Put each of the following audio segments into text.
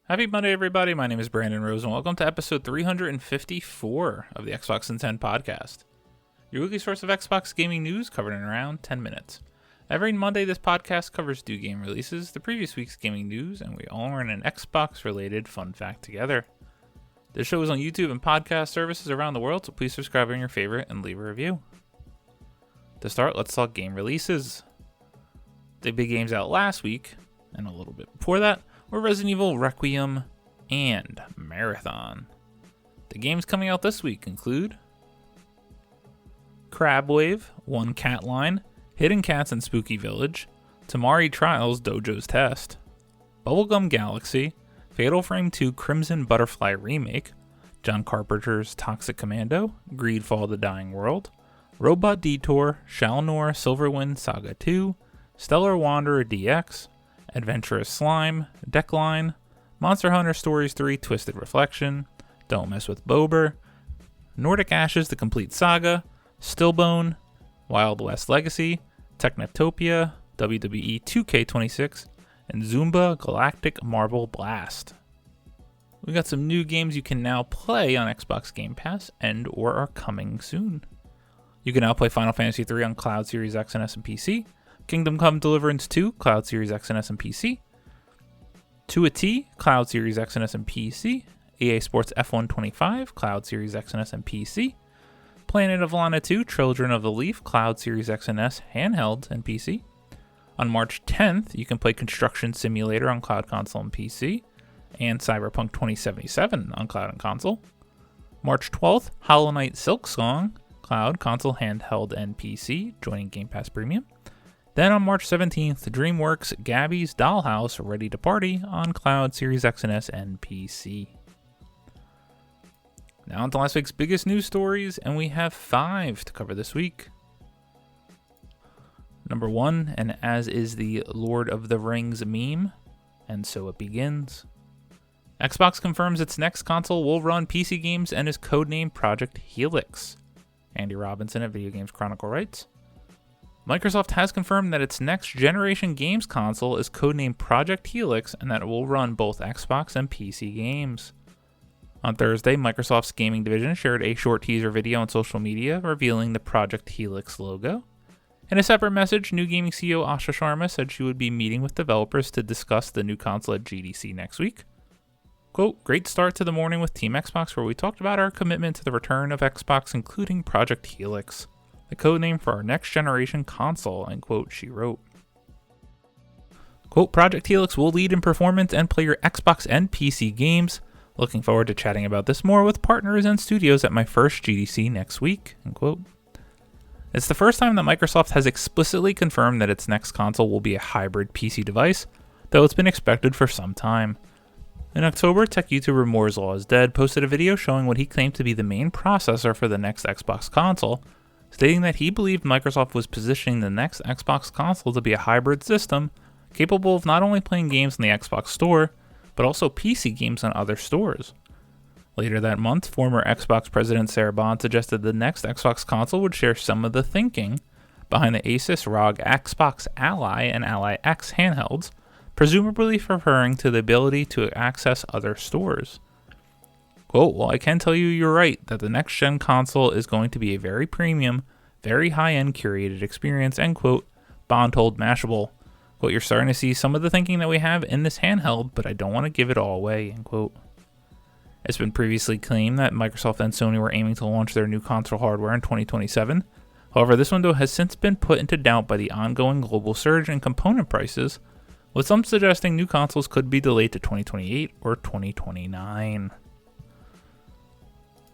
Happy Monday, everybody. My name is Brandon Rose, and welcome to episode 354 of the Xbox in 10 podcast. Your weekly source of Xbox gaming news covered in around 10 minutes. Every Monday, this podcast covers new game releases, the previous week's gaming news, and we all learn an Xbox-related fun fact together. This show is on YouTube and podcast services around the world, so please subscribe on your favorite and leave a review. To start, let's talk game releases. The big games out last week, and a little bit before that, were Resident Evil Requiem and Marathon. The games coming out this week include Crabwave, One Cat Line, Hidden Cats in Spooky Village, Tamari Trials Dojo's Test, Bubblegum Galaxy, Fatal Frame 2 Crimson Butterfly Remake, John Carpenter's Toxic Commando, Greedfall the Dying World, Robot Detour, Shalnor Silverwind Saga 2, Stellar Wanderer DX, Adventurous Slime, Deckline, Monster Hunter Stories 3 Twisted Reflection, Don't Mess with Bober, Nordic Ashes The Complete Saga, Stillbone, Wild West Legacy, Technotopia, WWE 2K26, and Zumba Galactic Marble Blast. We got some new games you can now play on Xbox Game Pass and or are coming soon. You can now play Final Fantasy 3 on Cloud Series X and S and PC, Kingdom Come Deliverance 2, Cloud Series X and S and PC, 2-A-T, Cloud Series X and S and PC, EA Sports F1 25, Cloud Series X and S and PC, Planet of Lana 2, Children of the Leaf, Cloud Series X and S, handheld and PC. On March 10th, you can play Construction Simulator on Cloud Console and PC, and Cyberpunk 2077 on Cloud and Console. March 12th, Hollow Knight Silksong, Cloud, Console, Handheld, and PC, joining Game Pass Premium. Then on March 17th, DreamWorks Gabby's Dollhouse Ready to Party on Cloud, Series X and S, and PC. Now on to last week's biggest news stories, and we have 5 to cover this week. Number 1, and as is the Lord of the Rings meme, and so it begins. Xbox confirms its next console will run PC games and is codenamed Project Helix. Andy Robinson at Video Games Chronicle writes, Microsoft has confirmed that its next-generation games console is codenamed Project Helix and that it will run both Xbox and PC games. On Thursday, Microsoft's gaming division shared a short teaser video on social media revealing the Project Helix logo. In a separate message, new gaming CEO Asha Sharma said she would be meeting with developers to discuss the new console at GDC next week. Quote, great start to the morning with Team Xbox where we talked about our commitment to the return of Xbox, including Project Helix, the codename for our next-generation console, end quote, she wrote. Quote, Project Helix will lead in performance and play your Xbox and PC games. Looking forward to chatting about this more with partners and studios at my first GDC next week, end quote. It's the first time that Microsoft has explicitly confirmed that its next console will be a hybrid PC device, though it's been expected for some time. In October, tech YouTuber Moore's Law is Dead posted a video showing what he claimed to be the main processor for the next Xbox console, stating that he believed Microsoft was positioning the next Xbox console to be a hybrid system capable of not only playing games in the Xbox Store, but also PC games on other stores. Later that month, former Xbox president Sarah Bond suggested the next Xbox console would share some of the thinking behind the Asus ROG Xbox Ally and Ally X handhelds, presumably referring to the ability to access other stores. Quote, well, I can tell you you're right that the next-gen console is going to be a very premium, very high-end curated experience, end quote, Bond told Mashable. Quote, you're starting to see some of the thinking that we have in this handheld, but I don't want to give it all away, end quote. It's been previously claimed that Microsoft and Sony were aiming to launch their new console hardware in 2027. However, this window has since been put into doubt by the ongoing global surge in component prices, with some suggesting new consoles could be delayed to 2028 or 2029.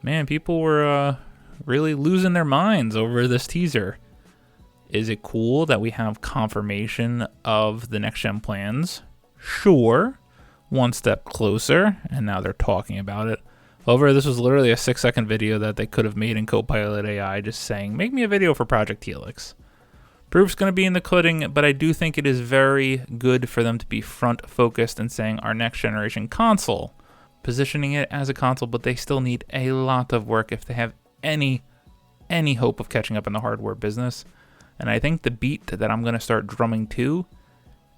Man, people were really losing their minds over this teaser. Is it cool that we have confirmation of the next-gen plans? Sure. One step closer, and now they're talking about it. However, this was literally a 6-second video that they could have made in Copilot AI just saying, make me a video for Project Helix. Proof's going to be in the pudding, but I do think it is very good for them to be front-focused and saying our next-generation console, positioning it as a console, but they still need a lot of work if they have any hope of catching up in the hardware business. And I think the beat that I'm going to start drumming to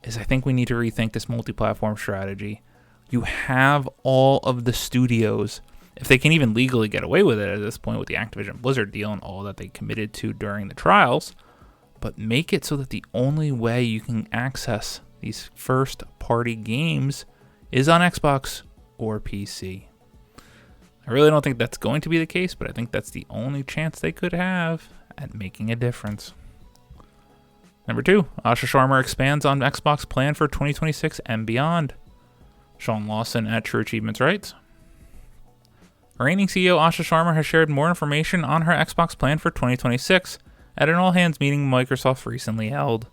is I think we need to rethink this multi-platform strategy. You have all of the studios, if they can even legally get away with it at this point with the Activision Blizzard deal and all that they committed to during the trials, but make it so that the only way you can access these first-party games is on Xbox or PC. I really don't think that's going to be the case, but I think that's the only chance they could have at making a difference. Number 2, Asha Sharma expands on Xbox plan for 2026 and beyond. Sean Lawson at True Achievements writes, reigning CEO Asha Sharma has shared more information on her Xbox plan for 2026 at an all-hands meeting Microsoft recently held.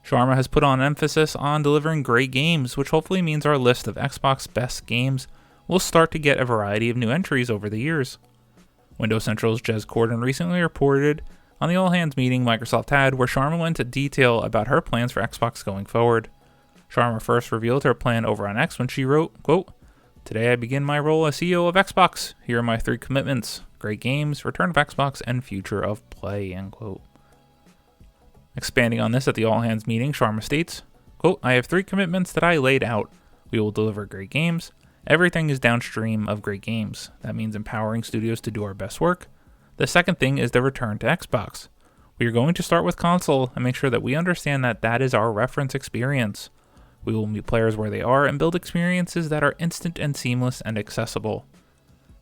Sharma has put on emphasis on delivering great games, which hopefully means our list of Xbox best games will start to get a variety of new entries over the years. Windows Central's Jez Corden recently reported on the all-hands meeting Microsoft had, where Sharma went into detail about her plans for Xbox going forward. Sharma first revealed her plan over on X when she wrote, quote, "Today I begin my role as CEO of Xbox. Here are my 3 commitments: great games, return of Xbox, and future of play," end quote. Expanding on this at the all-hands meeting, Sharma states, quote, "I have 3 commitments that I laid out. We will deliver great games. Everything is downstream of great games. That means empowering studios to do our best work. The second thing is the return to Xbox. We are going to start with console and make sure that we understand that that is our reference experience. We will meet players where they are and build experiences that are instant and seamless and accessible.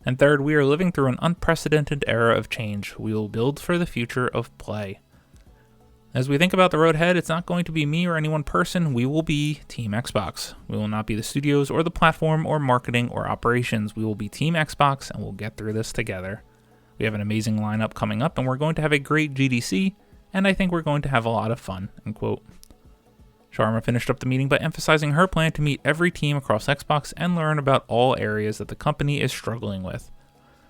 And third, we are living through an unprecedented era of change. We will build for the future of play. As we think about the road ahead, it's not going to be me or any one person. We will be Team Xbox. We will not be the studios or the platform or marketing or operations. We will be Team Xbox, and we'll get through this together. We have an amazing lineup coming up, and we're going to have a great GDC, and I think we're going to have a lot of fun," end quote. Sharma finished up the meeting by emphasizing her plan to meet every team across Xbox and learn about all areas that the company is struggling with.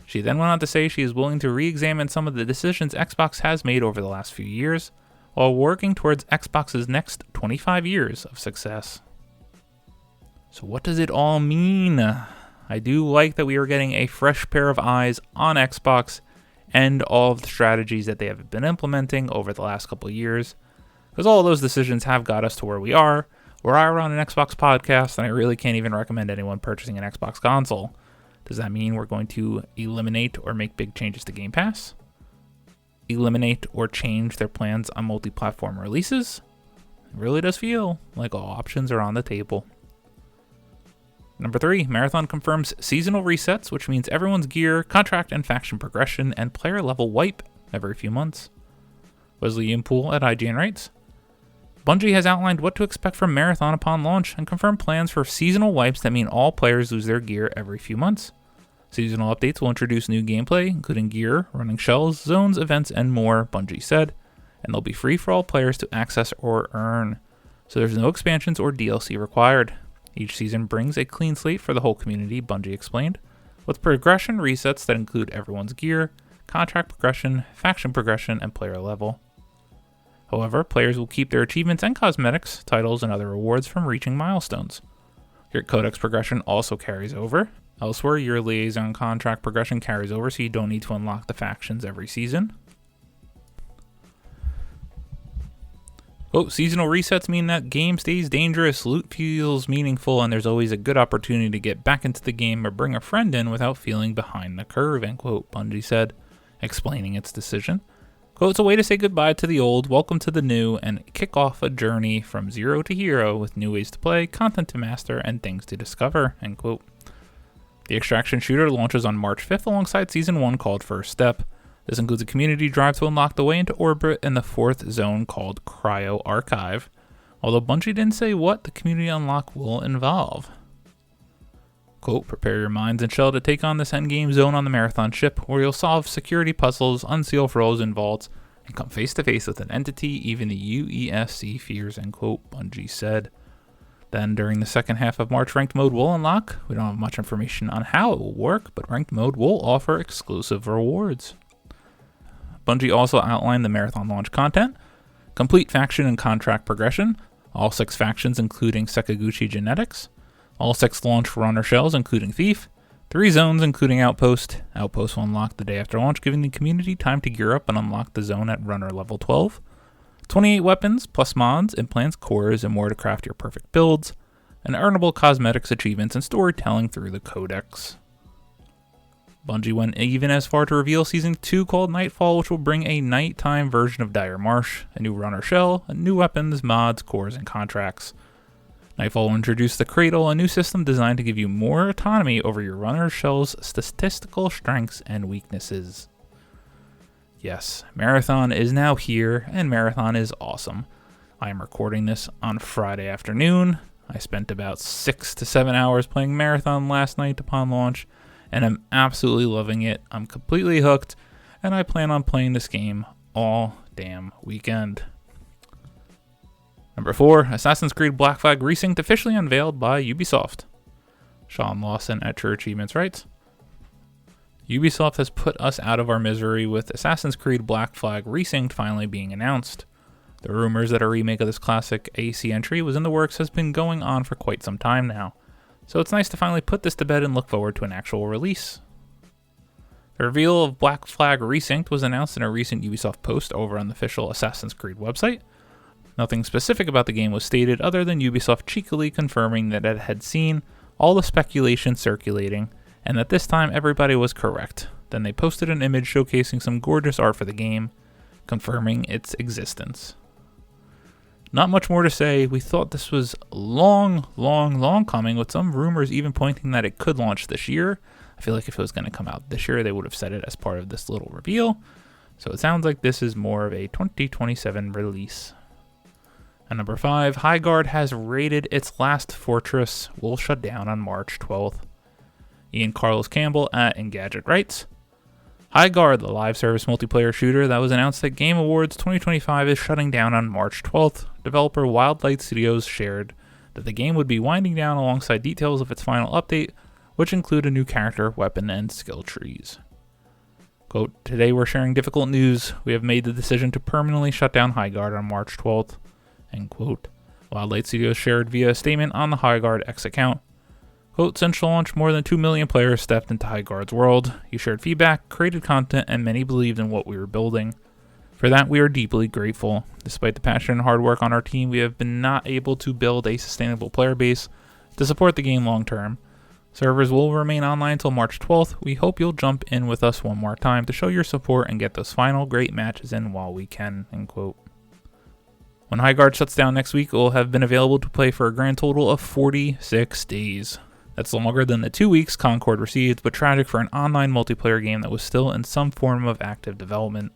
She then went on to say she is willing to re-examine some of the decisions Xbox has made over the last few years, while working towards Xbox's next 25 years of success. So what does it all mean? I do like that we are getting a fresh pair of eyes on Xbox and all of the strategies that they have been implementing over the last couple of years, because all of those decisions have got us to where we are, where I run an Xbox podcast, and I really can't even recommend anyone purchasing an Xbox console. Does that mean we're going to eliminate or make big changes to Game Pass? Eliminate or change their plans on multi-platform releases? It really does feel like all options are on the table. Number 3, Marathon confirms seasonal resets, which means everyone's gear, contract and faction progression, and player level wipe every few months. Wesley Impool at IGN writes, Bungie has outlined what to expect from Marathon upon launch and confirmed plans for seasonal wipes that mean all players lose their gear every few months. Seasonal updates will introduce new gameplay, including gear, running shells, zones, events, and more, Bungie said, and they'll be free for all players to access or earn, so there's no expansions or DLC required. Each season brings a clean slate for the whole community, Bungie explained, with progression resets that include everyone's gear, contract progression, faction progression, and player level. However, players will keep their achievements and cosmetics, titles, and other rewards from reaching milestones. Your codex progression also carries over. Elsewhere, your liaison contract progression carries over, so you don't need to unlock the factions every season. Quote, seasonal resets mean that game stays dangerous, loot feels meaningful, and there's always a good opportunity to get back into the game or bring a friend in without feeling behind the curve, end quote, Bungie said, explaining its decision. Quote, it's a way to say goodbye to the old, welcome to the new, and kick off a journey from zero to hero with new ways to play, content to master, and things to discover, end quote. The Extraction shooter launches on March 5th alongside Season 1 called First Step. This includes a community drive to unlock the way into orbit and the 4th zone called Cryo Archive, although Bungie didn't say what the community unlock will involve. Quote, prepare your minds and shell to take on this endgame zone on the Marathon ship, where you'll solve security puzzles, unseal frozen vaults, and come face to face with an entity even the UESC fears, end quote, Bungie said. Then, during the second half of March, Ranked Mode will unlock. We don't have much information on how it will work, but Ranked Mode will offer exclusive rewards. Bungie also outlined the Marathon launch content, complete faction and contract progression, all 6 factions including Sekaguchi Genetics, all 6 launch runner shells including Thief, 3 zones including Outpost. Outpost will unlock the day after launch, giving the community time to gear up and unlock the zone at runner level 12. 28 weapons plus mods, implants, cores, and more to craft your perfect builds. and earnable cosmetics achievements and storytelling through the Codex. Bungie went even as far to reveal Season 2 called Nightfall, which will bring a nighttime version of Dire Marsh, a new runner shell, new weapons, mods, cores, and contracts. Nightfall will introduce the Cradle, a new system designed to give you more autonomy over your runner shell's statistical strengths and weaknesses. Yes, Marathon is now here, and Marathon is awesome. I am recording this on Friday afternoon. I spent about 6 to 7 hours playing Marathon last night upon launch, and I'm absolutely loving it. I'm completely hooked, and I plan on playing this game all damn weekend. Number 4, Assassin's Creed Black Flag Resynced officially unveiled by Ubisoft. Sean Lawson at True Achievements writes, Ubisoft has put us out of our misery with Assassin's Creed Black Flag Resynced finally being announced. The rumors that a remake of this classic AC entry was in the works has been going on for quite some time now, so it's nice to finally put this to bed and look forward to an actual release. The reveal of Black Flag Resynced was announced in a recent Ubisoft post over on the official Assassin's Creed website. Nothing specific about the game was stated other than Ubisoft cheekily confirming that it had seen all the speculation circulating and that this time everybody was correct. Then they posted an image showcasing some gorgeous art for the game, confirming its existence. Not much more to say. We thought this was long coming, with some rumors even pointing that it could launch this year. I feel like if it was going to come out this year, they would have said it as part of this little reveal. So it sounds like this is more of a 2027 release. And number 5, Highguard has raided its last fortress, will shut down on March 12th. Ian Carlos Campbell at Engadget writes, Highguard, the live service multiplayer shooter that was announced at Game Awards 2025, is shutting down on March 12th. Developer Wildlight Studios shared that the game would be winding down alongside details of its final update, which include a new character, weapon, and skill trees. Quote, Today we're sharing difficult news. We have made the decision to permanently shut down Highguard on March 12th. End quote. Wildlight Studios shared via a statement on the Highguard X account. Quote, Since launch, more than 2 million players stepped into Highguard's world. You shared feedback, created content, and many believed in what we were building. For that, we are deeply grateful. Despite the passion and hard work on our team, we have been not able to build a sustainable player base to support the game long term. Servers will remain online until March 12th. We hope you'll jump in with us one more time to show your support and get those final great matches in while we can. End quote. When Highguard shuts down next week, it will have been available to play for a grand total of 46 days. That's longer than the 2 weeks Concord received, but tragic for an online multiplayer game that was still in some form of active development.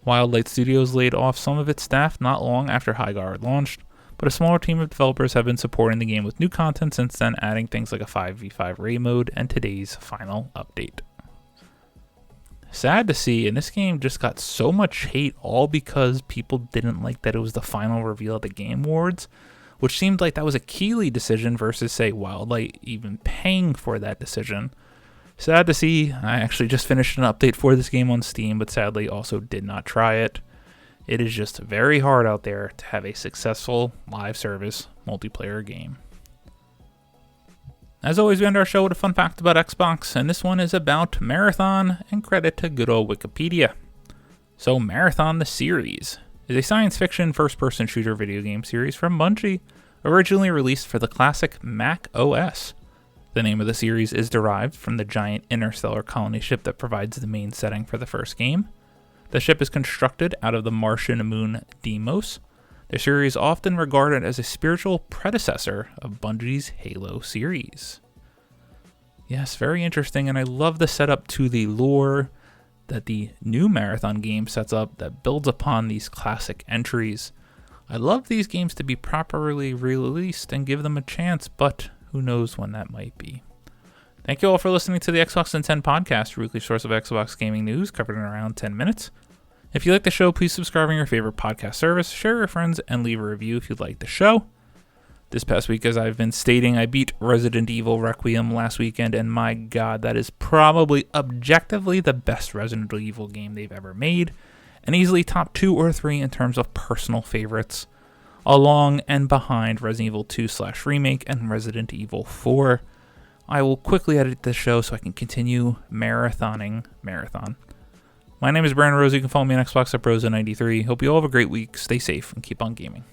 Wildlight Studios laid off some of its staff not long after Highguard launched, but a smaller team of developers have been supporting the game with new content since then, adding things like a 5v5 raid mode and today's final update. Sad to see, and this game just got so much hate all because people didn't like that it was the final reveal at the Game Awards, which seemed like that was a Keighley decision versus, say, Wildlight even paying for that decision. Sad to see. I actually just finished an update for this game on Steam, but sadly also did not try it. It is just very hard out there to have a successful live service multiplayer game. As always, we end our show with a fun fact about Xbox, and this one is about Marathon, and credit to good old Wikipedia. So, Marathon the series is a science fiction first-person shooter video game series from Bungie, originally released for the classic Mac OS. The name of the series is derived from the giant interstellar colony ship that provides the main setting for the first game. The ship is constructed out of the Martian moon Deimos. The series is often regarded as a spiritual predecessor of Bungie's Halo series. Yes, very interesting, and I love the setup to the lore that the new Marathon game sets up that builds upon these classic entries. I love these games to be properly released and give them a chance, but who knows when that might be. Thank you all for listening to the Xbox in 10 podcast, your weekly source of Xbox gaming news covered in around 10 minutes. If you like the show, please subscribe on your favorite podcast service, share with your friends, and leave a review if you'd like the show. This past week, as I've been stating, I beat Resident Evil Requiem last weekend, and my god, that is probably objectively the best Resident Evil game they've ever made, and easily top 2 or 3 in terms of personal favorites, along and behind Resident Evil 2/Remake and Resident Evil 4. I will quickly edit this show so I can continue marathoning Marathon. My name is Brandon Rose. You can follow me on Xbox at Broza93. Hope you all have a great week. Stay safe and keep on gaming.